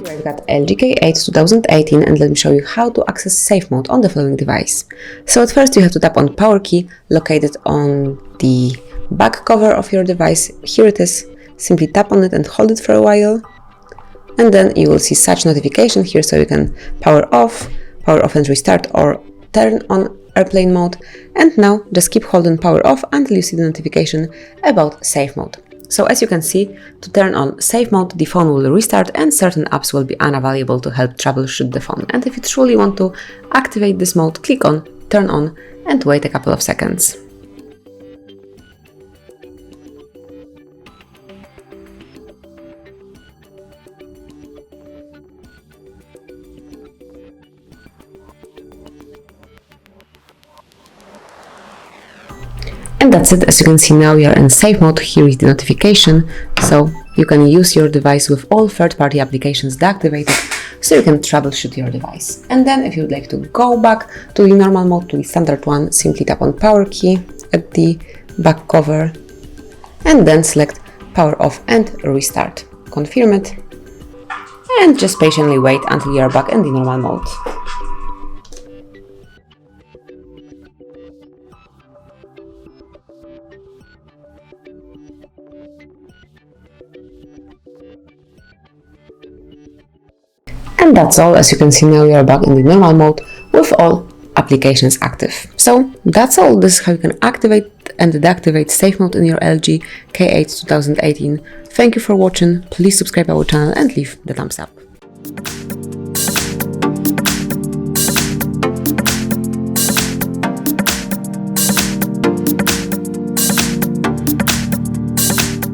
I've got LG K8 2018 and let me show you how to access safe mode on the following device. So at first you have to tap on power key located on the back cover of your device. Here it is. Simply tap on it and hold it for a while. And then you will see such notification here, so you can power off and restart, or turn on airplane mode. And now just keep holding power off until you see the notification about safe mode. So as you can see, to turn on safe mode, the phone will restart and certain apps will be unavailable to help troubleshoot the phone. And if you truly want to activate this mode, click on turn on and wait a couple of seconds. And that's it. As you can see, now we are in safe mode. Here is the notification, so you can use your device with all third-party applications deactivated, so you can troubleshoot your device. And then if you would like to go back to the normal mode, to the standard one, simply tap on power key at the back cover and then select power off and restart. Confirm it and just patiently wait until you are back in the normal mode. And that's all. As you can see, now we are back in the normal mode with all applications active. So that's all. This is how you can activate and deactivate safe mode in your LG K8 2018. Thank you for watching. Please subscribe our channel and leave the thumbs up.